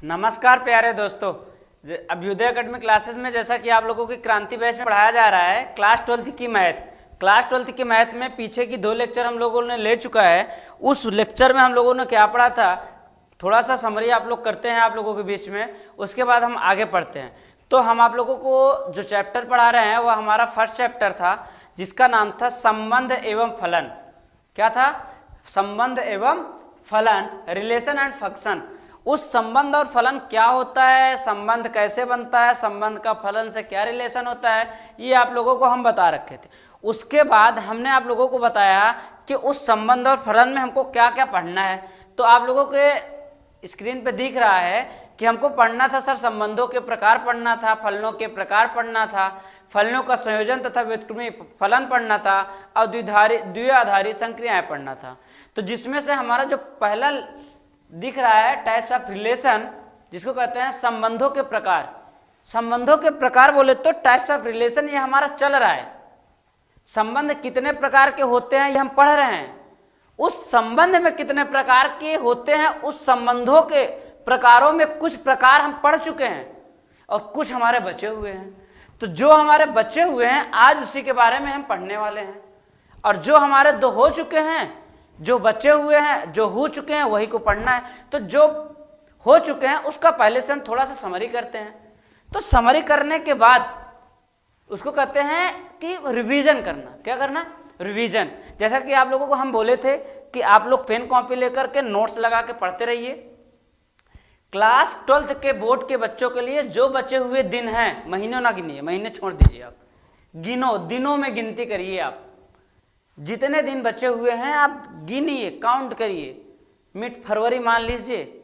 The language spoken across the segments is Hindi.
नमस्कार प्यारे दोस्तों। अभ्युदय एकेडमी क्लासेस में जैसा कि आप लोगों की क्रांति बैच में पढ़ाया जा रहा है क्लास 12th की मैथ। क्लास 12th की मैथ में पीछे की 2 लेक्चर हम लोगों ने ले चुका है। उस लेक्चर में हम लोगों ने क्या पढ़ा था, थोड़ा सा समरी आप लोग करते हैं आप लोगों के बीच में, उसके बाद हम आगे पढ़ते हैं। तो हम आप लोगों को जो चैप्टर पढ़ा रहे हैं वह हमारा फर्स्ट चैप्टर था, जिसका नाम था संबंध एवं फलन। क्या था? संबंध एवं फलन, रिलेशन एंड फंक्शन। उस संबंध और फलन क्या होता है, संबंध कैसे बनता है, संबंध का फलन से क्या रिलेशन होता है, ये आप लोगों को हम बता रखे थे। उसके बाद हमने आप लोगों को बताया कि उस संबंध और फलन में हमको क्या क्या पढ़ना है। तो आप लोगों के स्क्रीन पे दिख रहा है कि हमको पढ़ना था सर, संबंधों के प्रकार पढ़ना था, फलनों के प्रकार पढ़ना था, फलनों का संयोजन तथा व्युत्क्रमी फलन पढ़ना था, और द्विआधारी संक्रियाएं पढ़ना था। तो जिसमें से हमारा जो पहला दिख रहा है टाइप्स ऑफ रिलेशन, जिसको कहते हैं संबंधों के प्रकार। संबंधों के प्रकार बोले तो टाइप्स ऑफ रिलेशन ये हमारा चल रहा है। संबंध कितने प्रकार के होते हैं ये हम पढ़ रहे हैं। उस संबंध में कितने प्रकार के होते हैं, उस संबंधों के प्रकारों में कुछ प्रकार हम पढ़ चुके हैं और कुछ हमारे बचे हुए हैं। तो जो हमारे बचे हुए हैं आज उसी के बारे में हम पढ़ने वाले हैं, और जो हमारे 2 हो चुके हैं, जो बचे हुए हैं, जो हो चुके हैं वही को पढ़ना है। तो जो हो चुके हैं उसका पहले से हम थोड़ा सा समरी करते हैं। तो समरी करने के बाद उसको कहते हैं कि रिवीजन करना। क्या करना? रिवीजन। जैसा कि आप लोगों को हम बोले थे कि आप लोग पेन कॉपी लेकर के नोट्स लगा के पढ़ते रहिए। क्लास 12th के बोर्ड के बच्चों के लिए जो बचे हुए दिन हैं, महीनों ना गिनिए, महीने छोड़ दीजिए, आप गिनो, दिनों में गिनती करिए। आप जितने दिन बचे हुए हैं आप गिनिए, काउंट करिए। मिड फरवरी मान लीजिए,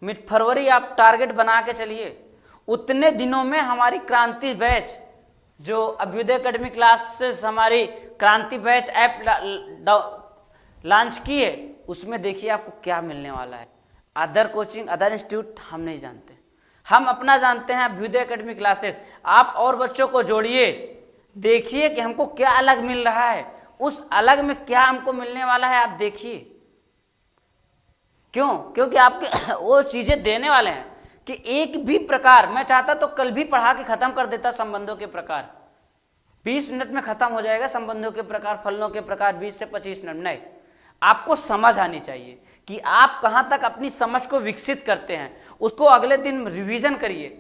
मिड फरवरी आप टारगेट बना के चलिए। उतने दिनों में हमारी क्रांति बैच, जो अभ्युदय एकेडमी क्लासेस हमारी क्रांति बैच ऐप लॉन्च की है, उसमें देखिए आपको क्या मिलने वाला है। अदर कोचिंग, अदर इंस्टीट्यूट हम नहीं जानते, हम अपना जानते हैं अभ्युदय एकेडमी क्लासेस। आप और बच्चों को जोड़िए, देखिए कि हमको क्या अलग मिल रहा है, उस अलग में क्या हमको मिलने वाला है, आप देखिए। क्यों? क्योंकि आपके वो चीजें देने वाले हैं कि एक भी प्रकार, मैं चाहता तो कल भी पढ़ा के खत्म कर देता संबंधों के प्रकार, 20 मिनट में खत्म हो जाएगा संबंधों के प्रकार, फलनों के प्रकार 20 से 25 मिनट। नहीं, आपको समझ आनी चाहिए कि आप कहां तक अपनी समझ को विकसित करते हैं, उसको अगले दिन रिवीजन करिए।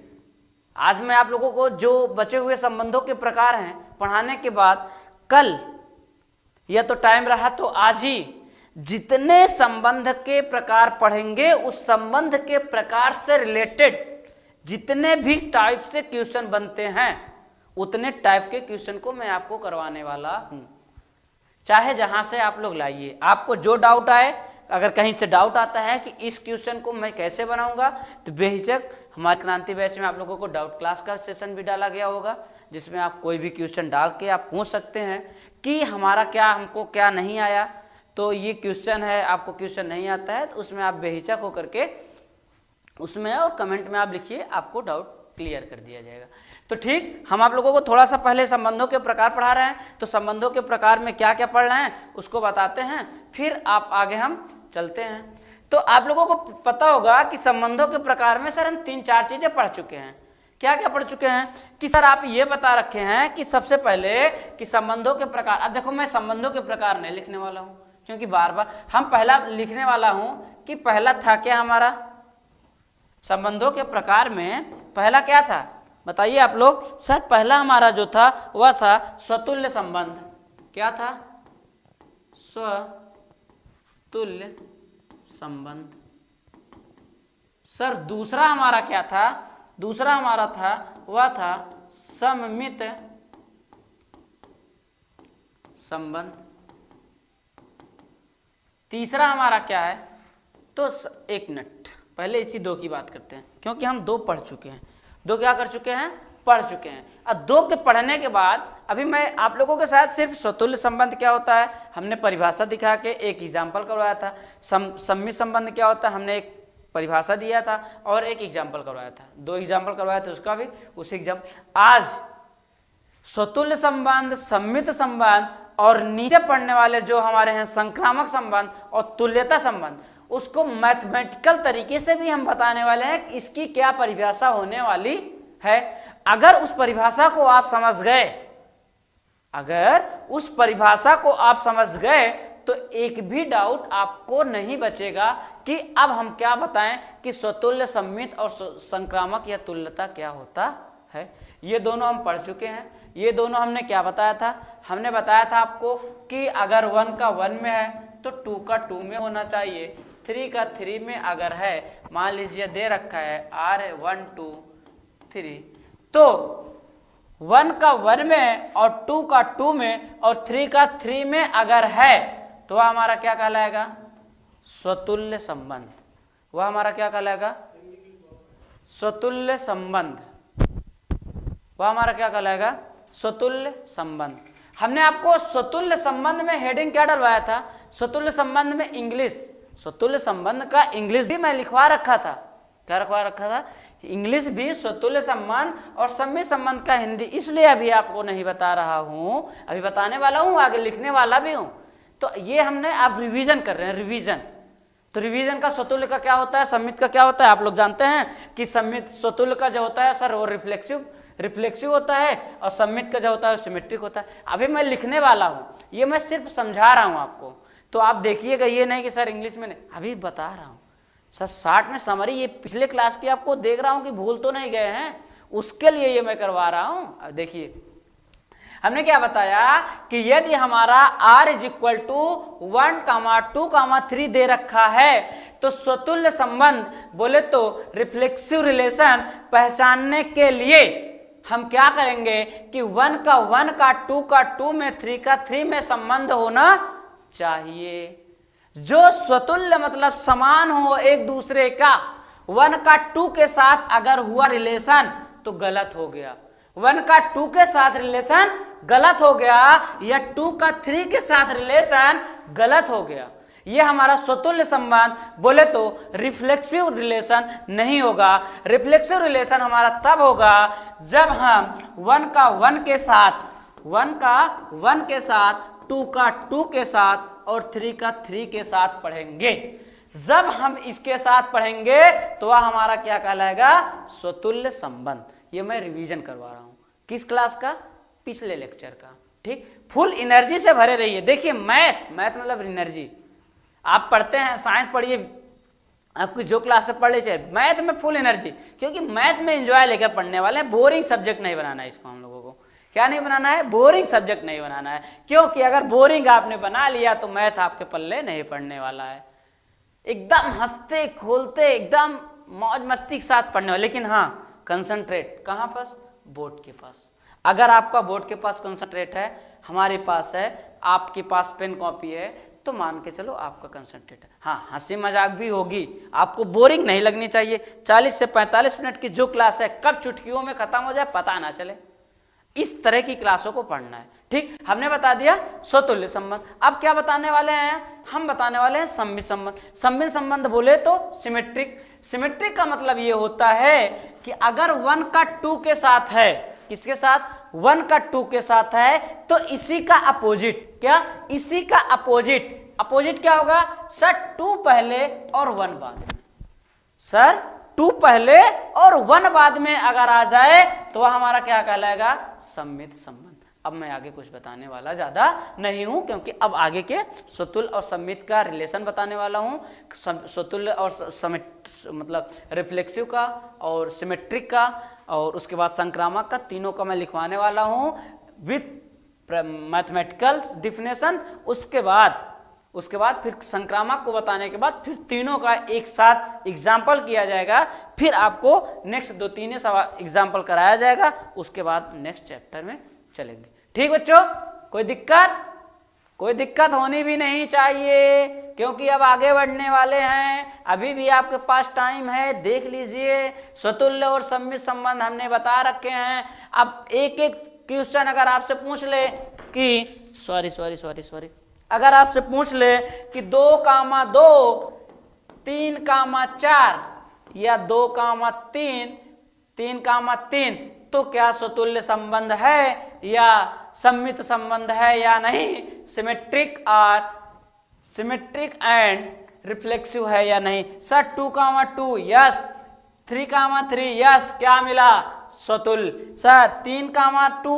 आज मैं आप लोगों को जो बचे हुए संबंधों के प्रकार हैं पढ़ाने के बाद, कल या तो टाइम रहा तो आज ही जितने संबंध के प्रकार पढ़ेंगे, उस संबंध के प्रकार से रिलेटेड जितने भी टाइप से क्वेश्चन बनते हैं, उतने टाइप के क्वेश्चन को मैं आपको करवाने वाला हूं। चाहे जहां से आप लोग लाइए, आपको जो डाउट आए, अगर कहीं से डाउट आता है कि इस क्वेश्चन को मैं कैसे बनाऊंगा, तो बेहिचक हमारे क्रांति बैच में आप लोगों को डाउट क्लास का सेशन भी डाला गया होगा, जिसमें आप कोई भी क्वेश्चन डाल के आप पूछ सकते हैं कि हमारा क्या, हमको क्या नहीं आया, तो ये क्वेश्चन है, आपको क्वेश्चन नहीं आता है, तो उसमें आप बेहिचक होकर के उसमें और कमेंट में आप लिखिए, आपको डाउट क्लियर कर दिया जाएगा। तो ठीक, हम आप लोगों को थोड़ा सा पहले संबंधों के प्रकार पढ़ा रहे हैं, तो संबंधों के प्रकार में क्या क्या पढ़ रहे हैं उसको बताते हैं, फिर आप आगे हम चलते हैं। तो आप लोगों को पता होगा कि संबंधों के प्रकार में सर हम 3-4 चीजें पढ़ चुके हैं। क्या क्या पढ़ चुके हैं कि सर आप ये बता रखे हैं कि सबसे पहले कि संबंधों के प्रकार। अब देखो, मैं संबंधों के प्रकार नहीं लिखने वाला हूं, क्योंकि बार बार हम पहला लिखने वाला हूं कि पहला था क्या हमारा संबंधों के प्रकार में, पहला क्या था बताइए आप लोग। सर पहला हमारा जो था वह था स्वतुल्य संबंध। क्या था? स्वतुल्य संबंध। सर दूसरा हमारा क्या था? दूसरा हमारा था वह था सममित संबंध। तीसरा हमारा क्या है? तो एक मिनट पहले इसी 2 की बात करते हैं, क्योंकि हम 2 पढ़ चुके हैं। 2 क्या कर चुके हैं? पढ़ चुके हैं। अब 2 के पढ़ने के बाद अभी मैं आप लोगों के साथ सिर्फ स्वतुल्य संबंध क्या होता है हमने परिभाषा दिखा के एक एग्जाम्पल करवाया था। सम्मित संबंध क्या होता है हमने एक परिभाषा दिया था और एक एग्जाम्पल करवाया था। 2 एग्जाम्पल करवाया था, उसका भी उसी एग्जाम्पल। आज स्वतुल्य संबंध, सम्मित संबंध और नीचे पढ़ने वाले जो हमारे हैं संक्रामक संबंध और तुल्यता संबंध, उसको मैथमेटिकल तरीके से भी हम बताने वाले हैं कि इसकी क्या परिभाषा होने वाली है। अगर उस परिभाषा को आप समझ गए, अगर उस परिभाषा को आप समझ गए तो एक भी डाउट आपको नहीं बचेगा कि अब हम क्या बताएं कि स्वतुल्य, सममित और संक्रामक या तुल्यता क्या होता है। ये दोनों हम पढ़ चुके हैं। ये दोनों हमने क्या बताया था, हमने बताया था आपको कि अगर 1 का 1 में है तो 2 का 2 में होना चाहिए, 3 का 3 में अगर है, मान लीजिए दे रखा है R 1 2 3, तो 1 का 1 में और 2 का 2 में और 3 का 3 में अगर है तो वह हमारा क्या कहलाएगा, स्वतुल्य संबंध। वह हमारा क्या कहलाएगा, स्वतुल्य संबंध। वह हमारा क्या कहलाएगा, स्वतुल्य संबंध। हमने आपको स्वतुल्य संबंध में हेडिंग क्या डलवाया था, स्वतुल्य संबंध में इंग्लिश, स्वतुल्य संबंध का इंग्लिश भी मैं लिखवा रखा था। क्या रखवा रखा था, इंग्लिश भी, स्वतुल्य संबंध और सम्मित संबंध का हिंदी। इसलिए अभी आपको नहीं बता रहा हूं, अभी बताने वाला हूं, आगे लिखने वाला भी हूं। तो ये हमने आप रिवीजन कर रहे हैं, रिवीजन। तो रिवीजन का स्वतुल्य का क्या होता है, सम्मित का क्या होता है, आप लोग जानते हैं कि सम्मित स्वतुल्य का जो होता है सर वो रिफ्लेक्सिव होता है, और सम्मित का जो होता है सिमेट्रिक होता है। अभी मैं लिखने वाला हूं, ये मैं सिर्फ समझा रहा हूं आपको, तो आप देखिएगा, ये नहीं कि सर इंग्लिश में नहीं, अभी बता रहा हूं सर। 60 में समरी, ये पिछले क्लास की आपको देख रहा हूं कि भूल तो नहीं गए हैं, उसके लिए ये मैं करवा रहा हूं। अब देखिए हमने क्या बताया कि यदि हमारा R = 1, 2, 3 दे रखा है तो स्वतुल्य संबंध बोले तो रिफ्लेक्सिव रिलेशन पहचानने के लिए हम क्या करेंगे कि 1 का 1 का 2 का 2 में, 3 का 3 में संबंध होना चाहिए। जो स्वतुल्य मतलब समान हो एक दूसरे का, 1 का 2 के साथ अगर हुआ रिलेशन तो गलत हो गया, 1 का 2 के साथ रिलेशन गलत हो गया, या 2 का 3 के साथ रिलेशन गलत हो गया। यह हमारा स्वतुल्य संबंध बोले तो रिफ्लेक्सिव रिलेशन नहीं होगा। रिफ्लेक्सिव रिलेशन हमारा तब होगा जब हम 1 का 1 के साथ, 1 का 1 के साथ, 2 का 2 के साथ और 3 का 3 के साथ पढ़ेंगे। जब हम इसके साथ पढ़ेंगे तो वह हमारा क्या कहलाएगा, स्वतुल्य संबंध। ये मैं रिवीजन करवा रहा हूं, किस क्लास का, पिछले लेक्चर का। ठीक, फुल एनर्जी से भरे रहिए। देखिए मैथ मतलब एनर्जी, आप पढ़ते हैं, साइंस पढ़िए, आपकी जो क्लास से पढ़ लीजिए, मैथ में फुल एनर्जी, क्योंकि मैथ में एंजॉय लेकर पढ़ने वाले हैं। बोरिंग सब्जेक्ट नहीं बनाना है इसको, हम लोगों को क्या नहीं बनाना है, बोरिंग सब्जेक्ट नहीं बनाना है। क्योंकि अगर बोरिंग आपने बना लिया तो मैथ आपके पल्ले नहीं पड़ने वाला है। एकदम हंसते खोलते, एकदम मौज मस्ती के साथ पढ़ने वाले। लेकिन हाँ, कंसंट्रेट कहाँ पास, बोर्ड के पास। अगर आपका बोर्ड के पास कंसंट्रेट है, हमारे पास है, आपके पास पेन कॉपी है, तो मान के चलो आपका कंसंट्रेट है। हाँ, हंसी मजाक भी होगी, आपको बोरिंग नहीं लगनी चाहिए। 40 से 45 मिनट की जो क्लास है कब चुटकियों में खत्म हो जाए पता ना चले, इस तरह की क्लासों को पढ़ना है। ठीक, हमने बता दिया स्वतुल्य संबंध। अब क्या बताने वाले हैं, हम बताने वाले हैं सम्मित संबंध। सम्मित संबंध बोले तो सिमेट्रिक। सिमेट्रिक का मतलब ये होता है कि अगर 1 का 2 के साथ है, किसके साथ, 1 का 2 के साथ है, तो इसी का अपोजिट, क्या, इसी का अपोजिट। अपोजिट क्या होगा सर, 2 पहले और 1 बाद में। सर 2 पहले और 1 बाद में अगर आ जाए तो वह हमारा क्या कहलाएगा, सम्मित संबंध। अब मैं आगे कुछ बताने वाला ज्यादा नहीं हूं, क्योंकि अब आगे के स्वतुल्य और सम्मित का रिलेशन बताने वाला हूं। स्वतुल्य और मतलब रिफ्लेक्सिव का और सिमेट्रिक का, और उसके बाद संक्रामक का, तीनों का मैं लिखवाने वाला हूं विथ मैथमेटिकल डिफिनेशन। उसके बाद फिर संक्रामक को बताने के बाद फिर तीनों का एक साथ एग्जाम्पल किया जाएगा। फिर आपको नेक्स्ट 2-3 एग्जाम्पल कराया जाएगा, उसके बाद नेक्स्ट चैप्टर में चलेंगे। ठीक बच्चों, कोई दिक्कत होनी भी नहीं चाहिए, क्योंकि अब आगे बढ़ने वाले हैं। अभी भी आपके पास टाइम है, देख लीजिए। स्वतुल्य और सम्मित संबंध हमने बता रखे हैं। अब एक एक क्वेश्चन अगर आपसे पूछ ले कि सॉरी अगर आपसे पूछ ले कि 2,2, 3,4 या 2,3, 3,3, तो क्या स्वतुल्य संबंध है या सम्मित संबंध है या नहीं। सिमेट्रिक एंड रिफ्लेक्सिव है या नहीं। सर 2,2 यस, 3,3 यस, क्या मिला? स्वतुल्य। सर 3,2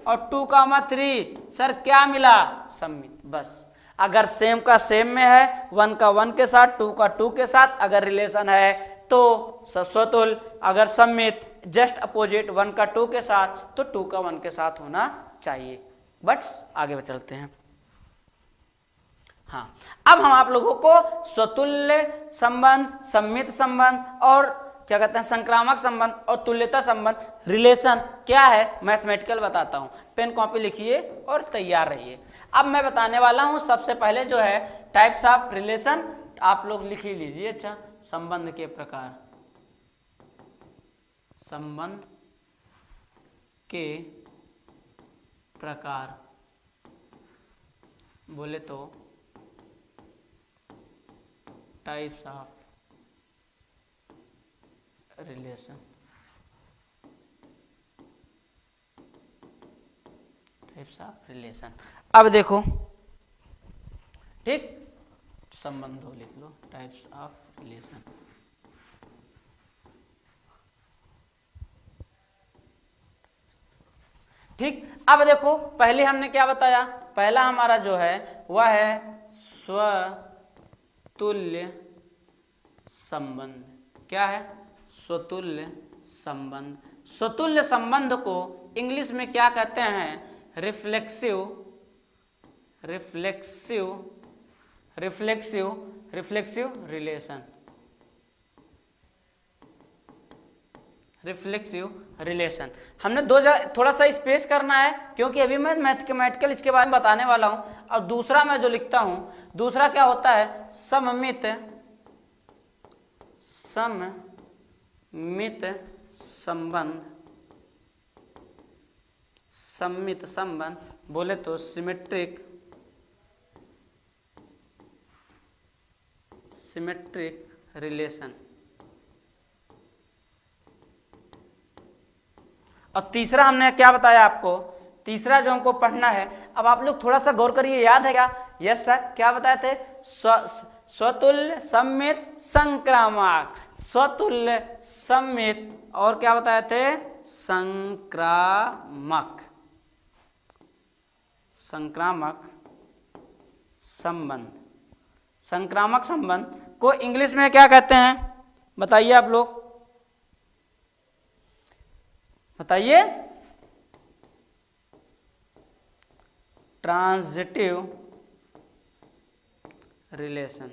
और 2,3 सर क्या मिला? सममित। बस अगर सेम का सेम में है, 1 का 1 के साथ, 2 का 2 के साथ अगर रिलेशन है तो स्वतुल्य, अगर सममित जस्ट अपोजिट 1 का 2 के साथ तो 2 का 1 के साथ होना चाहिए। बट आगे चलते हैं। हाँ, अब हम आप लोगों को स्वतुल्य संबंध, सम्मित संबंध और क्या कहते हैं संक्रामक संबंध और तुल्यता संबंध रिलेशन क्या है मैथमेटिकल बताता हूं। पेन कॉपी लिखिए और तैयार रहिए। अब मैं बताने वाला हूं सबसे पहले जो है टाइप्स ऑफ रिलेशन, आप लोग लिख ही लीजिए। अच्छा, संबंध के प्रकार, संबंध के प्रकार बोले तो types of relation, types of relation. अब देखो, ठीक, संबंधों लिख लो, टाइप्स ऑफ रिलेशन। ठीक, अब देखो पहले हमने क्या बताया, पहला हमारा जो है वह है स्वतुल्य संबंध। क्या है? स्वतुल्य संबंध। स्वतुल्य संबंध को इंग्लिश में क्या कहते हैं? Reflexive, reflexive, reflexive, reflexive relation, reflexive relation. हमने दो जगह थोड़ा सा स्पेस करना है क्योंकि अभी मैं मैथमेटिकल इसके बारे में बताने वाला हूं। और दूसरा मैं जो लिखता हूं, दूसरा क्या होता है? सममित, सममित संबंध, सममित संबंध बोले तो सिमेट्रिक, सिमेट्रिक रिलेशन। और तीसरा हमने क्या बताया आपको? तीसरा जो हमको पढ़ना है, अब आप लोग थोड़ा सा गौर करिए, याद है क्या? यस सर, क्या बताए थे? स्वतुल्य, सम्मित, संक्रामक। स्वतुल्य, सम्मित और क्या बताए थे? संक्रामक, संक्रामक संबंध। संक्रामक संबंध को इंग्लिश में क्या कहते हैं बताइए आप लोग, बताइए। Transitive relation.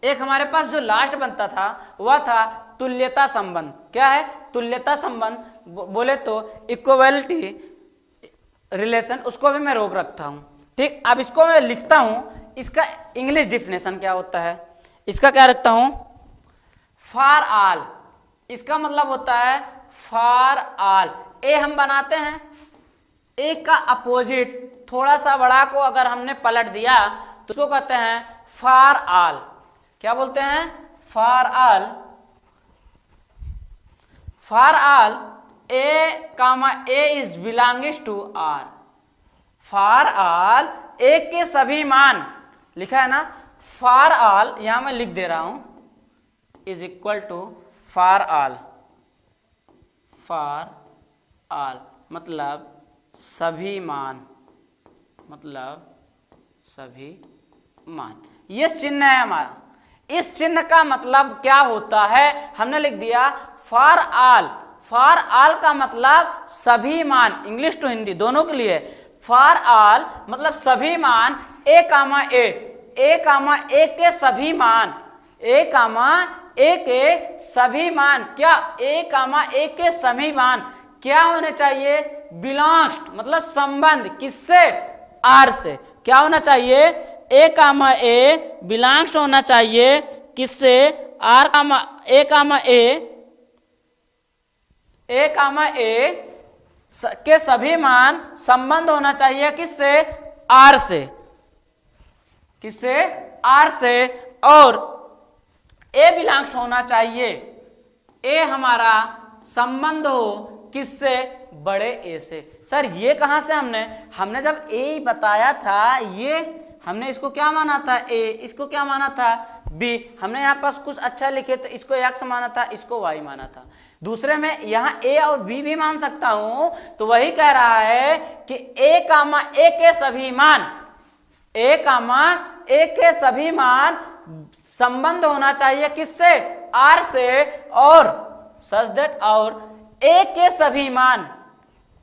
एक हमारे पास जो लास्ट बनता था वह था तुल्यता संबंध। क्या है? तुल्यता संबंध बोले तो इक्वलिटी रिलेशन, उसको भी मैं रोक रखता हूं। ठीक, अब इसको मैं लिखता हूं, इसका इंग्लिश डिफिनेशन क्या होता है? इसका क्या रखता हूं? For all. इसका मतलब होता है फॉर ऑल। ए हम बनाते हैं, ए का अपोजिट थोड़ा सा बड़ा को अगर हमने पलट दिया तो उसको कहते हैं फॉर ऑल। क्या बोलते हैं? For all. For all A comma A is belonging to R. For all A के सभी मान, लिखा है ना फॉर ऑल, यहां मैं लिख दे रहा हूं, is equal to for all. For all मतलब सभी मान, मतलब सभी मान। ये चिन्ह है हमारा। इस चिन्ह का मतलब क्या होता है? हमने लिख दिया फॉर ऑल। फॉर ऑल का मतलब सभी मान, इंग्लिश टू हिंदी दोनों के लिए। फॉर ऑल मतलब सभी मान ए कामा ए, ए कामा ए के सभी मान, ए कामा ए के सभी मान। क्या? ए कामा ए के सभी मान क्या होने चाहिए? बिलोंग्स मतलब संबंध, किससे? आर से। क्या होना चाहिए? ए कामा ए बिलोंग्स होना चाहिए किससे? Are comma A comma A, A comma ए के सभी मान संबंध होना चाहिए किससे? आर से। किससे? आर से। और ए बिलोंग्स होना चाहिए, ए हमारा संबंध हो किससे? बड़े ए से। सर ये कहां से हमने जब ए बताया था, ये हमने इसको क्या माना था? ए। इसको क्या माना था? बी। हमने यहाँ पास कुछ अच्छा लिखे तो इसको एक्स माना था, इसको वाई माना था। दूसरे में यहाँ ए और बी भी मान सकता हूं, तो वही कह रहा है कि ए कामा ए के सभी मान, ए कामा ए के सभी मान संबंध होना चाहिए किससे? आर से। और सच दैट, और ए के सभी मान,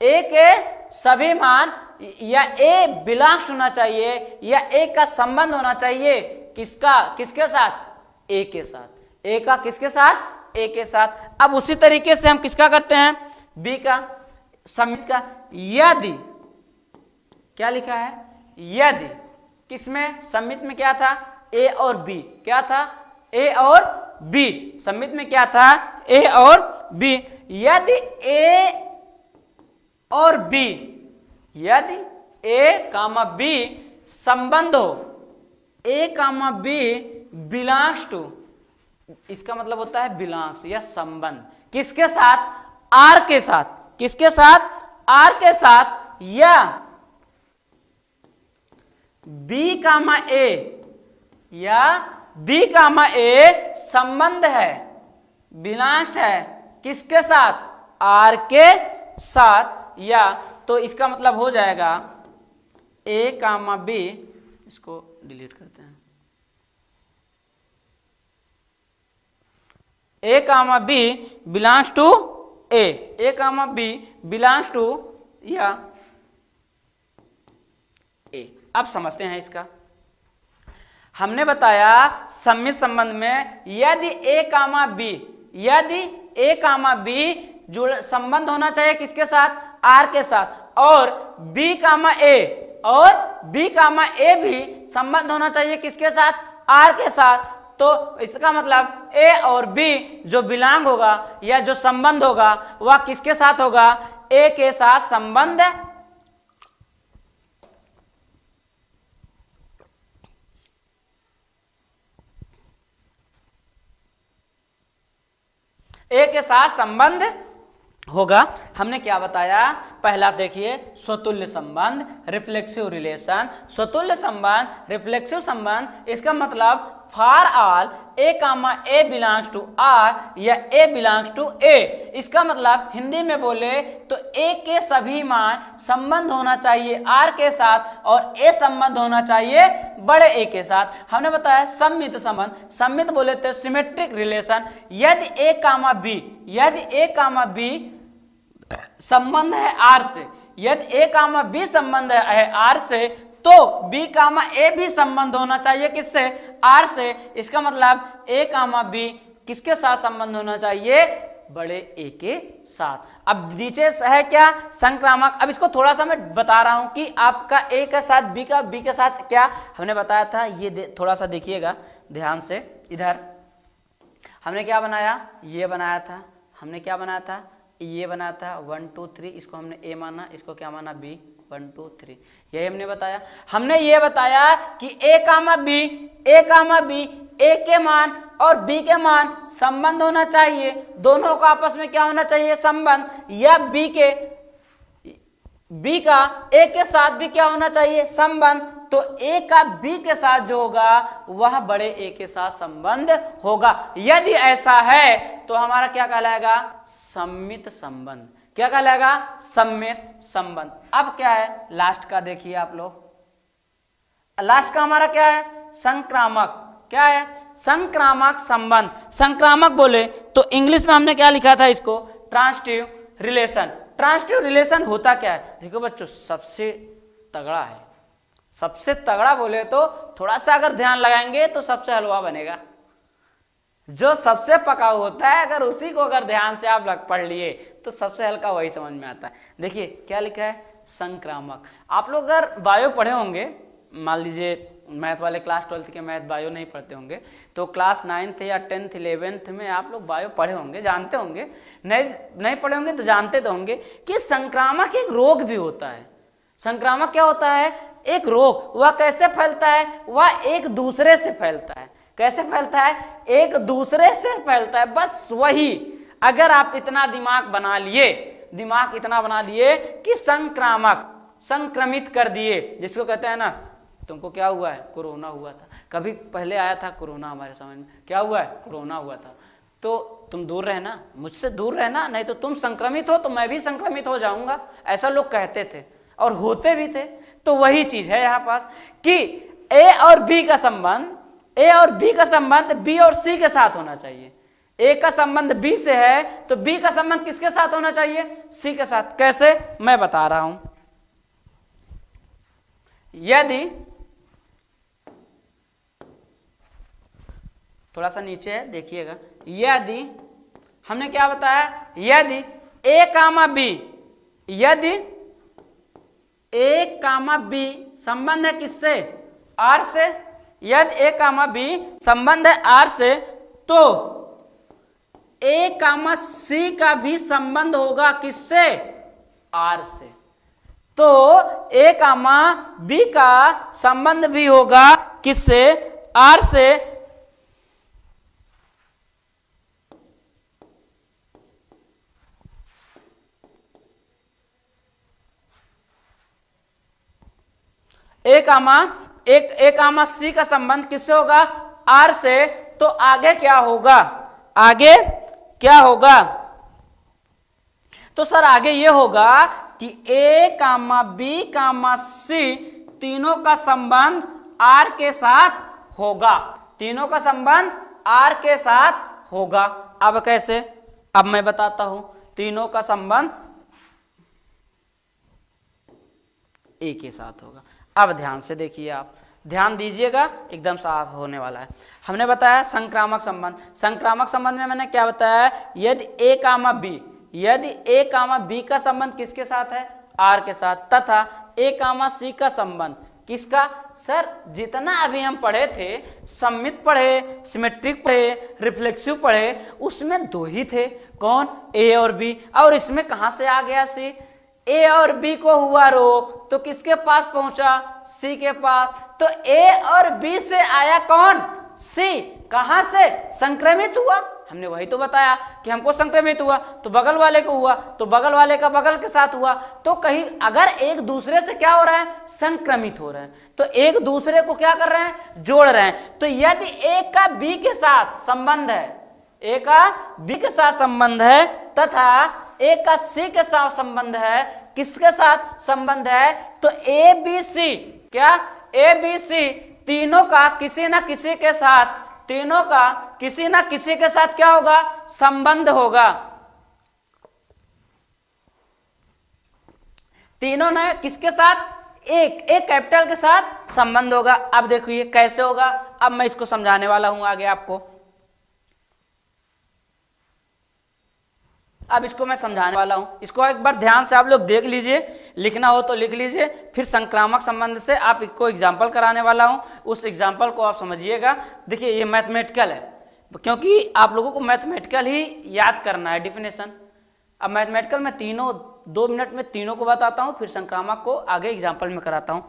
ए के सभी मान या ए बिलोंग्स होना चाहिए, या ए का संबंध होना चाहिए किसका? किसके साथ? ए के साथ। ए का किसके साथ? ए के साथ। अब उसी तरीके से हम किसका करते हैं? बी का, समित का। यदि, क्या लिखा है? यदि किसमें? समित में क्या था? ए और बी। क्या था? ए और बी। समित में क्या था? ए और बी। यदि ए और बी, यदि ए कामा बी संबंध हो, ए कामा बी बिलोंग्स टू, इसका मतलब होता है बिलोंग्स या संबंध, किसके साथ? आर के साथ। किसके साथ? आर के साथ। या बी कामा ए, या बी कामा ए संबंध है, बिलोंग्स है किसके साथ? आर के साथ। या तो इसका मतलब हो जाएगा ए कामा बी, इसको डिलीट करते हैं, A comma B belongs to A, A comma B belongs to या ए। अब समझते हैं इसका। हमने बताया सम्मित संबंध में यदि ए कामा बी, यदि ए कामा बी जुड़ संबंध होना चाहिए किसके साथ? आर के साथ। और बी कामा ए, और बी कामा ए भी संबंध होना चाहिए किसके साथ? आर के साथ। तो इसका मतलब ए और बी जो बिलोंग होगा या जो संबंध होगा वह किसके साथ होगा? ए के साथ संबंध ए के साथ संबंध होगा। हमने क्या बताया? पहला देखिए, स्वतुल्य संबंध, रिफ्लेक्सिव रिलेशन। स्वतुल्य संबंध, रिफ्लेक्सिव संबंध, इसका मतलब for all A comma a belongs to R या ए बिलोंग्स टू ए। इसका मतलब हिंदी में बोले तो ए के सभी मान संबंध होना चाहिए आर के साथ, और ए संबंध होना चाहिए बड़े ए के साथ। हमने बताया सम्मित संबंध, सम्मित बोले तो सिमेट्रिक रिलेशन। यदि ए कामा बी, यदि ए कामा बी संबंध है आर से, यदि ए कामा बी संबंध है आर से, तो बी कामा ए भी संबंध होना चाहिए किससे? आर से। इसका मतलब ए कामा बी किसके साथ संबंध होना चाहिए? बड़े ए के साथ। अब नीचे है क्या? संक्रामक। अब इसको थोड़ा सा मैं बता रहा हूं कि आपका ए के साथ बी का, बी के साथ क्या हमने बताया था, ये थोड़ा सा देखिएगा ध्यान से। इधर हमने क्या बनाया? ये बनाया था। हमने क्या बनाया था? ये बनाया था 1 2 3, इसको हमने ए माना, इसको क्या माना? बी। 1 2 3 यही हमने बताया। हमने ये बताया कि ए कामा बी, ए कामा बी, ए के मान और बी के मान संबंध होना चाहिए, दोनों का आपस में क्या होना चाहिए? संबंध। या बी के, बी का ए के साथ भी क्या होना चाहिए? संबंध। तो ए का बी के साथ जो होगा वह बड़े ए के साथ संबंध होगा। यदि ऐसा है तो हमारा क्या कहलाएगा? सम्मित संबंध। क्या कहलाएगा? सम्मित संबंध। अब क्या है? लास्ट का देखिए आप लोग, लास्ट का हमारा क्या है? संक्रामक। क्या है? संक्रामक संबंध। संक्रामक बोले तो इंग्लिश में हमने क्या लिखा था इसको? Transitive relation. ट्रांसटिव रिलेशन होता क्या है? देखो बच्चों, सबसे तगड़ा है, सबसे तगड़ा बोले तो थोड़ा सा अगर ध्यान लगाएंगे तो सबसे हलवा बनेगा। जो सबसे पकाऊ होता है अगर उसी को अगर ध्यान से आप पढ़ लिए तो सबसे हल्का वही समझ में आता है। देखिए क्या लिखा है? संक्रामक। आप लोग अगर बायो पढ़े होंगे, मान लीजिए मैथ वाले क्लास 12th के मैथ बायो नहीं पढ़ते होंगे, तो क्लास 9th या 10th 11th में आप लोग बायो पढ़े होंगे, जानते होंगे। नहीं पढ़े होंगे तो जानते तो होंगे कि संक्रामक एक रोग भी होता है। संक्रामक क्या होता है? एक रोग। वह कैसे फैलता है? वह एक दूसरे से फैलता है। कैसे फैलता है? एक दूसरे से फैलता है। बस वही, अगर आप इतना दिमाग बना लिए, दिमाग इतना बना लिए कि संक्रामक, संक्रमित कर दिए, जिसको कहते हैं ना, तुमको क्या हुआ है, कोरोना हुआ था, कभी पहले आया था कोरोना हमारे समझ में, क्या हुआ है, कोरोना हुआ था, तो तुम दूर रहना, मुझसे दूर रहना, नहीं तो तुम संक्रमित हो तो मैं भी संक्रमित हो जाऊंगा, ऐसा लोग कहते थे और होते भी थे। तो वही चीज है यहाँ पास कि ए और बी का संबंध, ए और बी का संबंध बी और सी के साथ होना चाहिए। ए का संबंध बी से है तो बी का संबंध किसके साथ होना चाहिए, सी के साथ। कैसे, मैं बता रहा हूं। यदि, थोड़ा सा नीचे है देखिएगा, यदि हमने क्या बताया, यदि ए कामा बी, यदि ए कामा बी संबंध है किससे, आर से, यदि ए कामा बी संबंध है आर से, तो ए कामा सी का भी संबंध होगा किससे, आर से। तो ए कामा बी का संबंध भी होगा किससे, आर से। ए कामा सी का संबंध किससे होगा, आर से। तो आगे क्या होगा, आगे क्या होगा, तो सर आगे ये होगा कि ए कामा बी कामा सी तीनों का संबंध आर के साथ होगा, तीनों का संबंध आर के साथ होगा। अब कैसे, अब मैं बताता हूं, तीनों का संबंध ए के साथ होगा। अब ध्यान से देखिए, आप ध्यान दीजिएगा, एकदम साफ होने वाला है। हमने बताया संक्रामक संबंध, संक्रामक संबंध में मैंने क्या बताया, यदि ए कामा बी, यदि ए कामा बी का संबंध किसके साथ है, आर के साथ, तथा ए कामा सी का संबंध किसका, सर जितना अभी हम पढ़े थे, सममित पढ़े, सिमेट्रिक पढ़े, रिफ्लेक्सिव पढ़े, उसमें दो ही थे, कौन, ए और बी, और इसमें कहां से आ गया सी, ए और बी को हुआ रोक तो किसके पास पहुंचा, सी के पास। तो ए और बी से आया कौन, सी, कहां से, संक्रमित हुआ, हमने वही तो बताया कि हमको संक्रमित हुआ तो बगल वाले को हुआ, तो बगल वाले का बगल के साथ हुआ। तो कहीं अगर एक दूसरे से क्या हो रहा है, संक्रमित हो रहे हैं, तो एक दूसरे को क्या कर रहे हैं, जोड़ रहे हैं। तो यदि ए का बी के साथ संबंध है, ए का बी के साथ संबंध है, तथा ए का सी के साथ संबंध है, किसके साथ संबंध है, तो ए बी सी, क्या, ए बी सी तीनों का किसी ना किसी के साथ, तीनों का किसी ना किसी के साथ क्या होगा, संबंध होगा, तीनों ने किसके साथ, एक कैपिटल के साथ संबंध होगा। अब देखिए कैसे होगा, अब मैं इसको समझाने वाला हूं आगे आपको, अब इसको मैं समझाने वाला हूं, इसको एक बार ध्यान से आप लोग देख लीजिए, लिखना हो तो लिख लीजिए, फिर संक्रामक संबंध से आप इसको एग्जाम्पल कराने वाला हूं, उस एग्जाम्पल को आप समझिएगा। देखिए ये मैथमेटिकल है, क्योंकि आप लोगों को मैथमेटिकल ही याद करना है, डिफिनेशन। अब मैथमेटिकल में तीनों 2 मिनट में तीनों को बताता हूं, फिर संक्रामक को आगे एग्जाम्पल में कराता हूं।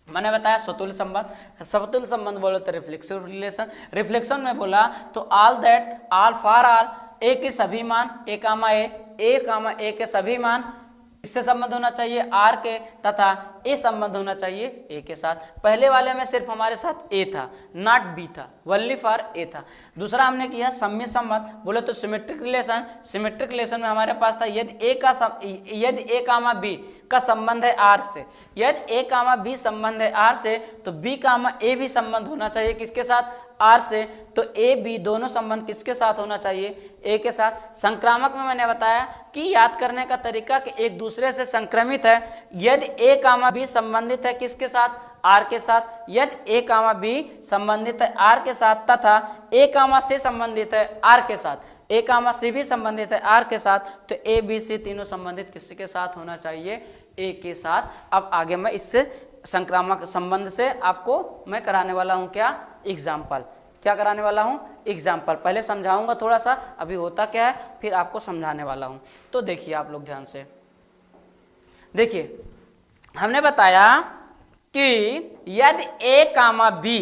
मैंने बताया स्वतुल्य संबंध, स्वतुल्य संबंध बोले तो रिफ्लेक्सिव रिलेशन, रिफ्लेक्शन में बोला तो all that, all for all, A के सभी मान, ए कामा ए के सभी मान इससे संबंध होना चाहिए आर के, तथा ए संबंध होना चाहिए ए के साथ। पहले वाले में सिर्फ हमारे साथ ए था, नॉट बी था, ओनली फॉर ए था। दूसरा हमने किया सम्मित संबंध, बोले तो सिमेट्रिक रिलेशन, सिमेट्रिक रिलेशन में हमारे पास था यदि ए कामा बी का संबंध है आर से, यदि ए कामा बी संबंध है आर से, तो बी कामा ए भी संबंध होना चाहिए किसके साथ, आर से। तो ए बी दोनों संबंध किसके साथ होना चाहिए, ए के साथ। संक्रामक में मैंने बताया कि याद करने का तरीका कि एक दूसरे से संक्रमित है, यदि ए कामा बी संबंधित है किसके साथ, आर के साथ, यदि ए कामा बी संबंधित है आर के साथ, तथा ए कामा सी संबंधित है आर के साथ, ए कामा सी भी संबंधित है आर के साथ, तो ए बी सी तीनों संबंधित किसके साथ होना चाहिए, ए के साथ। अब आगे मैं इससे संक्रामक संबंध से आपको मैं कराने वाला हूं क्या, एग्जाम्पल। क्या कराने वाला हूं, एग्जाम्पल। पहले समझाऊंगा थोड़ा सा अभी होता क्या है, फिर आपको समझाने वाला हूं। तो देखिए आप लोग ध्यान से देखिए, हमने बताया कि यदि ए कामा बी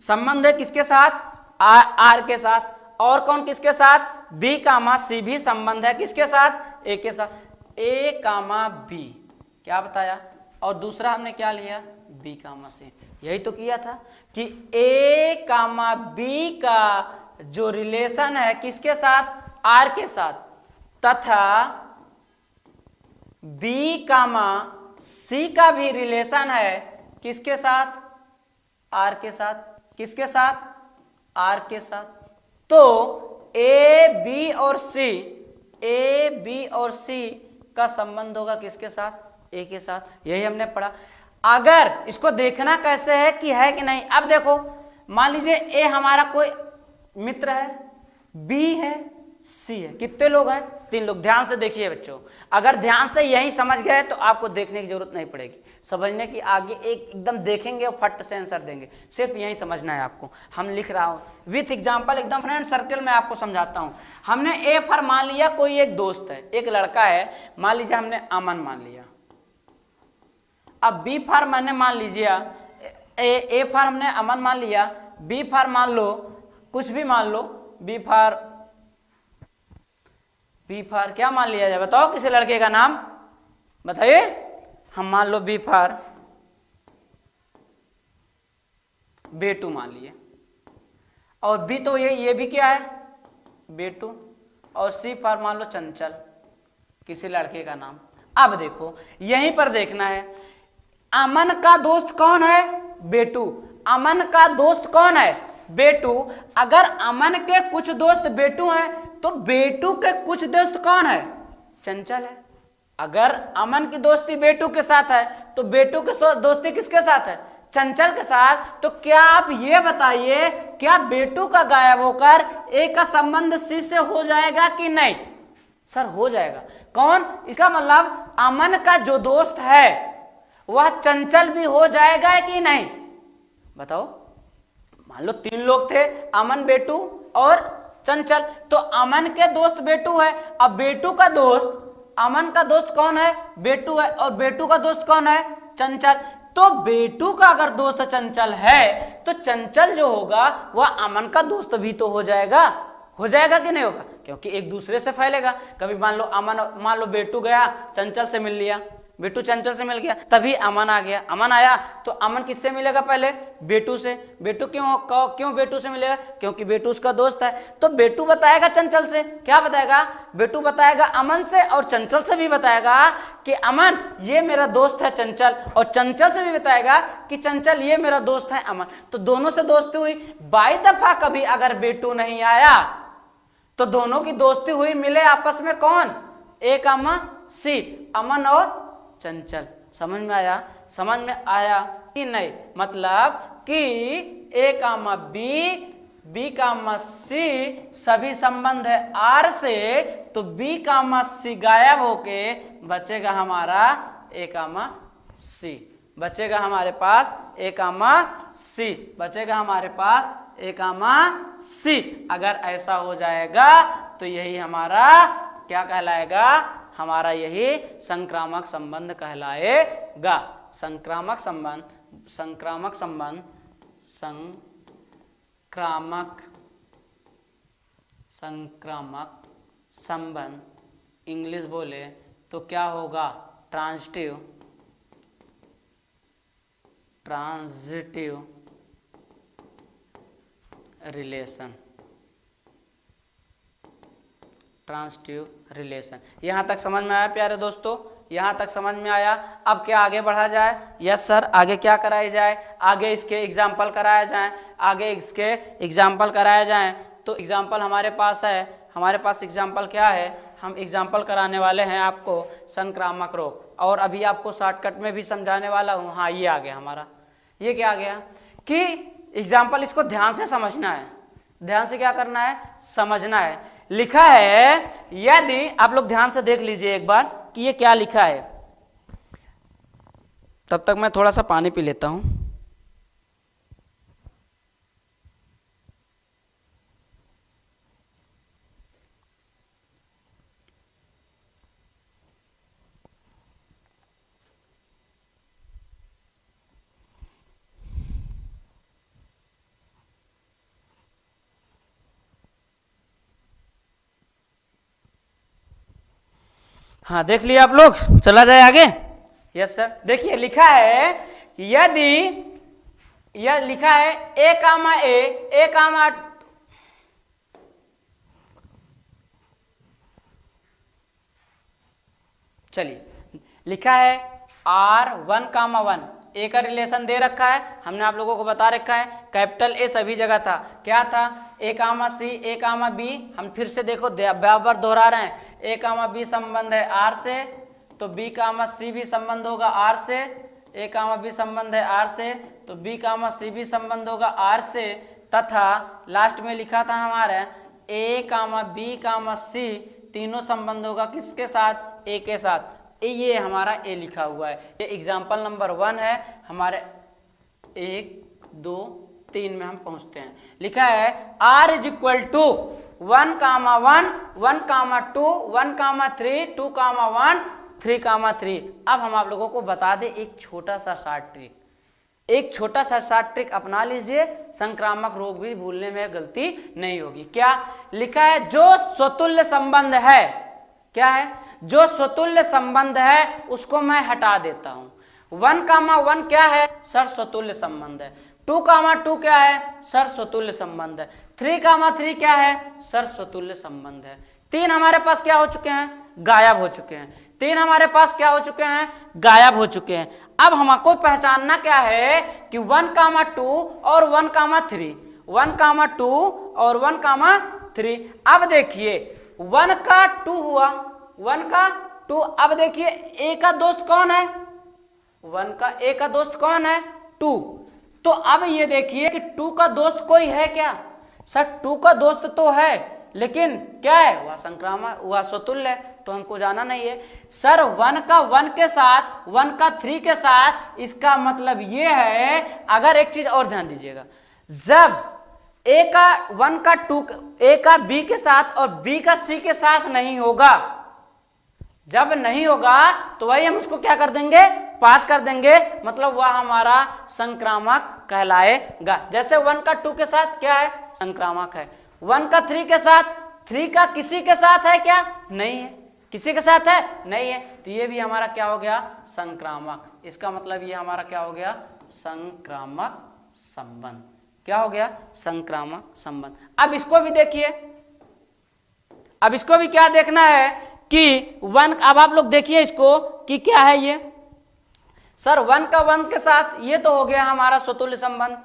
संबंध है किसके साथ, आर के साथ, और कौन किसके साथ, बी कामा सी भी संबंध है किसके साथ, ए के साथ। ए कामा बी, क्या बताया, और दूसरा हमने क्या लिया, बी कामा सी। यही तो किया था कि ए कामा बी का जो रिलेशन है किसके साथ, आर के साथ, तथा बी कामा सी का भी रिलेशन है किसके साथ, आर के साथ। किसके साथ, आर के साथ। तो ए बी और सी, ए बी और सी का संबंध होगा किसके साथ, ए के साथ। यही हमने पढ़ा। अगर इसको देखना कैसे है कि है कि नहीं, अब देखो मान लीजिए ए हमारा कोई मित्र है, बी है, सी है। कितने लोग हैं, 3 लोग। ध्यान से देखिए बच्चों, अगर ध्यान से यही समझ गए तो आपको देखने की जरूरत नहीं पड़ेगी, समझने की आगे एकदम देखेंगे और फट से आंसर देंगे। सिर्फ यही समझना है आपको। हम लिख रहा हूं विथ एग्जांपल, एकदम फ्रेंड सर्कल में आपको समझाता हूं। हमने ए फॉर मान लिया कोई एक दोस्त है, एक लड़का है, मान लीजिए हमने अमन मान लिया। अब बी फॉर मैंने मान लीजिए ए फॉर हमने अमन मान लिया, बी फॉर मान लो कुछ भी मान लो, बी फॉर क्या मान लिया जाए, बताओ किसी लड़के का नाम बताइए। हम मान लो बी फॉर बेटू मान लिए, और बी तो ये भी क्या है, बेटू, और सी फॉर मान लो चंचल, किसी लड़के का नाम। अब देखो यहीं पर देखना है, अमन का दोस्त कौन है, बेटू। अमन का दोस्त कौन है, बेटू। अगर अमन के कुछ दोस्त बेटू हैं तो बेटू के कुछ दोस्त कौन है, चंचल है। अगर अमन की दोस्ती बेटू के साथ है तो बेटू की दोस्ती किसके साथ है, चंचल के साथ। तो क्या आप ये बताइए, क्या बेटू का गायब होकर ए का संबंध सी से हो जाएगा कि नहीं, सर हो जाएगा। कौन, इसका मतलब अमन का जो दोस्त है वह चंचल भी हो जाएगा कि नहीं, बताओ। मान लो 3 लोग थे, अमन, बेटू और चंचल, तो अमन के दोस्त बेटू है। अब बेटू का दोस्त, अमन का दोस्त कौन है, बेटू है, और बेटू का दोस्त कौन है, चंचल। तो बेटू का अगर दोस्त चंचल है तो चंचल जो होगा वह अमन का दोस्त भी तो हो जाएगा कि नहीं होगा, क्योंकि एक दूसरे से फैलेगा। कभी मान लो बेटू गया चंचल से मिल लिया, बेटू चंचल से मिल गया, तभी अमन आ गया। अमन आया तो अमन किससे मिलेगा, पहले बेटू से। बेटू क्यों बेटू से मिलेगा, क्योंकि बेटू उसका दोस्त है। तो बेटू बताएगा चंचल से, क्या बताएगा, बेटू बताएगा अमन से, और चंचल से भी बताएगा कि अमन ये मेरा दोस्त है चंचल, और चंचल से भी बताएगा कि चंचल ये मेरा दोस्त है अमन। तो दोनों से दोस्ती हुई। 22 दफा कभी अगर बेटू नहीं आया तो दोनों की दोस्ती हुई, मिले आपस में कौन, ए कामा सी, अमन और चंचल। समझ में आया, समझ में आया कि नहीं। मतलब कि ए कामा बी, बी कामा सी सभी संबंध है आर से, तो बी कामा सी गायब होके बचेगा हमारा ए कामा सी, बचेगा हमारे पास ए कामा सी, बचेगा हमारे पास ए कामा सी। अगर ऐसा हो जाएगा तो यही हमारा क्या कहलाएगा, हमारा यही संक्रामक संबंध कहलाएगा। संक्रामक संबंध, संक्रामक संबंध, संक्रामक संक्रामक संबंध इंग्लिश बोले तो क्या होगा, transitive, transitive relation, transitive relation. यहां तक समझ में आया प्यारे दोस्तों, यहां तक समझ में आया। अब क्या आगे बढ़ा जाए, यस सर, आगे क्या कराया जाए, आगे इसके एग्जाम्पल कराया जाए, आगे इसके एग्जाम्पल कराया जाए। तो एग्जाम्पल हमारे पास है, हमारे पास एग्जाम्पल क्या है, हम एग्जाम्पल कराने वाले हैं आपको संक्रामक रोग, और अभी आपको शॉर्टकट में भी समझाने वाला हूं। हाँ ये आ गया हमारा, ये क्या आ गया कि एग्जाम्पल, इसको ध्यान से समझना है, ध्यान से क्या करना है, समझना है। लिखा है, यदि आप लोग ध्यान से देख लीजिए एक बार कि ये क्या लिखा है। तब तक मैं थोड़ा सा पानी पी लेता हूं। हाँ देख लिया आप लोग, चला जाए आगे। यस सर, देखिए लिखा है कि यदि यह लिखा है ए कामा ए कामा, चलिए लिखा है R1,1, ए का रिलेशन दे रखा है, हमने आप लोगों को बता रखा है कैपिटल ए सभी जगह था। क्या था? ए कामा सी, ए कामा बी। हम फिर से देखो बार दोहरा रहे हैं, ए कामा बी संबंध है आर से, तो बी कामा सी भी संबंध होगा आर से। ए कामा बी संबंध है आर से, तो बी कामा सी भी संबंध होगा आर से। तथा लास्ट में लिखा था हमारा ए कामा बी कामा सी तीनों संबंध होगा किसके साथ? ए के साथ। ये हमारा ए लिखा हुआ है। ये एग्जाम्पल नंबर 1 है हमारे 1, 2, 3 में हम पहुंचते हैं। लिखा है R इज इक्वल टू 1,1, 1,2, 1,3, 2,1, 3,3। अब हम आप लोगों को बता दें एक छोटा सा शॉर्ट ट्रिक, एक छोटा सा शॉर्ट ट्रिक अपना लीजिए, संक्रामक रोग भी भूलने में गलती नहीं होगी। क्या लिखा है? जो स्वतुल्य संबंध है, क्या है? जो स्वतुल्य संबंध है उसको मैं हटा देता हूं। 1,1 क्या है? सर स्वतुल्य संबंध है। 2,2 क्या है? सर स्वतुल्य संबंध है। 3,3 क्या है? सर स्वतुल्य संबंध है। 3 हमारे पास क्या हो चुके हैं? गायब हो चुके हैं। 3 हमारे पास क्या हो चुके हैं? गायब हो चुके हैं। अब हमको पहचानना क्या है कि 1,2 और 1,3, 1,2 और 1,3। अब देखिए 1 का 2 हुआ, 1 का 2। अब देखिए ए का दोस्त कौन है? 1 का ए का दोस्त कौन है? 2। तो अब ये देखिए कि 2 का दोस्त कोई है क्या? सर 2 का दोस्त तो है, लेकिन क्या है? वह संक्रामक, वह स्वतुल्य है, तो हमको जाना नहीं है। सर 1 का 1 के साथ, 1 का 3 के साथ, इसका मतलब ये है, अगर एक चीज और ध्यान दीजिएगा, जब ए का 1 का 2, ए का बी के साथ और बी का सी के साथ नहीं होगा, जब नहीं होगा तो वही हम उसको क्या कर देंगे? पास कर देंगे, मतलब वह हमारा संक्रामक कहलाएगा। जैसे 1 का 2 के साथ क्या है? संक्रामक है। 1 का 3 के साथ, 3 का किसी के साथ है क्या? नहीं है। किसी के साथ है? नहीं है। तो ये भी हमारा क्या हो गया? संक्रामक। इसका मतलब ये हमारा क्या हो गया? संक्रामक संबंध। क्या हो गया? संक्रामक संबंध। अब इसको भी देखिए, अब इसको भी क्या देखना है कि 1, अब आप लोग देखिए इसको कि क्या है ये। सर 1 का 1 के साथ ये तो हो गया हमारा स्वतुल्य संबंध।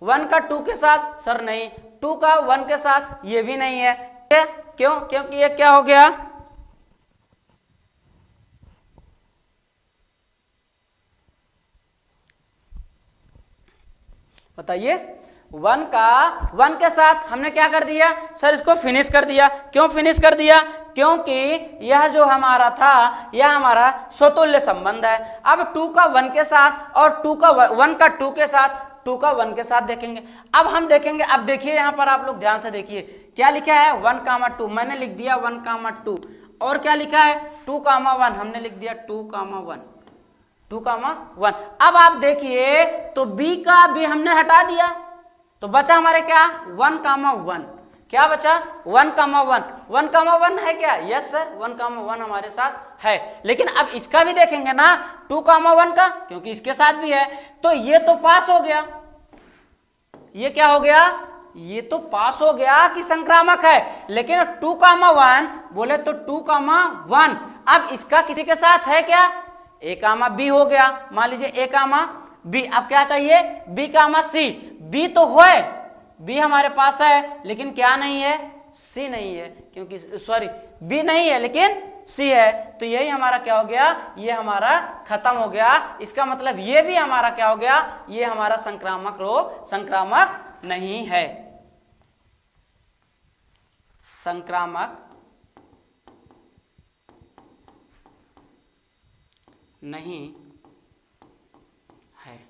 1 का 2 के साथ सर नहीं, 2 का 1 के साथ ये भी नहीं है। क्यों? क्योंकि ये क्या हो गया? बताइए। 1 का 1 के साथ हमने क्या कर दिया? सर इसको फिनिश कर दिया। क्यों फिनिश कर दिया? क्योंकि यह जो हमारा था यह हमारा स्वतुल्य संबंध है। अब 2 का 1 के साथ और 1 का 2 के साथ, 2 का 1 के साथ देखेंगे। अब हम देखेंगे, अब देखिए यहां पर आप लोग ध्यान से देखिए क्या लिखा है? 1,2 मैंने लिख दिया 1,2, और क्या लिखा है? 2,1 हमने लिख दिया 2,1, 2,1। अब आप देखिए तो बी का भी हमने हटा दिया, तो बचा हमारे क्या? 1,1। क्या बचा? 1,1। 1,1 है क्या? यस सर 1,1 हमारे साथ है। लेकिन अब इसका भी देखेंगे ना 2,1 का, क्योंकि इसके साथ भी है, तो ये तो पास हो गया। ये क्या हो गया? ये तो पास हो गया कि संक्रामक है। लेकिन 2,1 बोले तो 2,1 अब इसका किसी के साथ है क्या? ए कामा बी हो गया। मान लीजिए ए कामा बी। अब क्या चाहिए? बी कामा सी। बी तो है, बी हमारे पास है, लेकिन क्या नहीं है? सी नहीं है, क्योंकि सॉरी बी नहीं है लेकिन सी है। तो यही हमारा क्या हो गया? ये हमारा खत्म हो गया। इसका मतलब ये भी हमारा क्या हो गया? ये हमारा संक्रामक रोग संक्रामक नहीं है, संक्रामक नहीं है।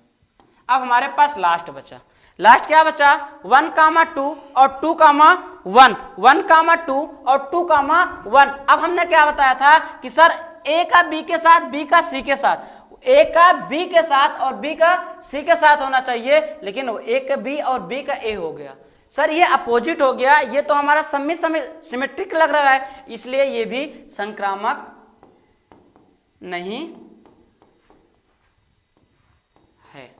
अब हमारे पास लास्ट बचा। लास्ट क्या बचा? 1,2 और 2,1, 1,2 और 2,1। अब हमने क्या बताया था कि सर ए का बी के साथ, बी का सी के साथ, ए का बी के साथ और बी का सी के साथ होना चाहिए, लेकिन ए का बी और बी का ए हो गया। सर ये अपोजिट हो गया, ये तो हमारा सिमेट्रिक लग रहा है, इसलिए ये भी संक्रामक नहीं है।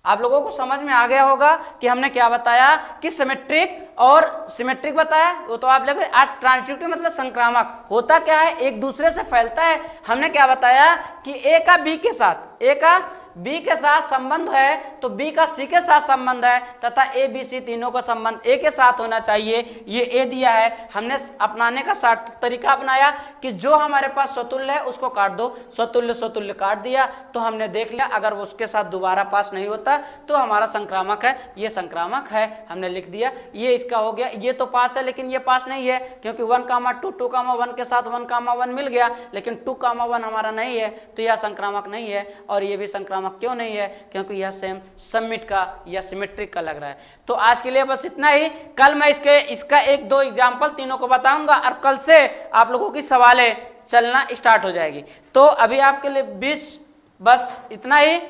आप लोगों को समझ में आ गया होगा कि हमने क्या बताया कि सिमेट्रिक और सिमेट्रिक बताया, वो तो आप लोग आज ट्रांसड्यूटिव मतलब संक्रामक होता क्या है, एक दूसरे से फैलता है। हमने क्या बताया कि ए का बी के साथ, ए का बी के साथ संबंध है तो बी का सी के साथ संबंध है, तथा ए बी सी तीनों का संबंध ए के साथ होना चाहिए। ये ए दिया है, हमने अपनाने का तरीका अपनाया कि जो हमारे पास स्वतुल्य है उसको काट दो, स्वतुल्य स्वतुल्य काट दिया तो हमने देख लिया अगर वो उसके साथ दोबारा पास नहीं होता तो हमारा संक्रामक है, ये संक्रामक है, हमने लिख दिया। ये इसका हो गया, ये तो पास है लेकिन ये पास नहीं है क्योंकि 1, 2, 2, 1 के साथ 1, 1 मिल गया, लेकिन 2, 1 हमारा नहीं है तो यह संक्रामक नहीं है। और ये भी संक्रामक क्यों नहीं है, क्योंकि यह सेम समिट का या सिमेट्रिक का लग रहा है। तो आज के लिए बस इतना ही। कल मैं इसका 1-2 एग्जाम्पल तीनों को बताऊंगा और कल से आप लोगों की सवालें चलना स्टार्ट हो जाएगी। तो अभी आपके लिए 20 बस इतना ही।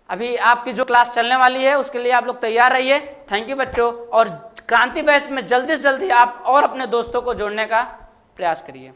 अभी आपकी जो क्लास चलने वाली है उसके लिए आप लोग तैयार रहिए। थैंक यू बच्चों, और क्रांति बैच में जल्दी से जल्दी आप और अपने दोस्तों को जोड़ने का प्रयास करिए।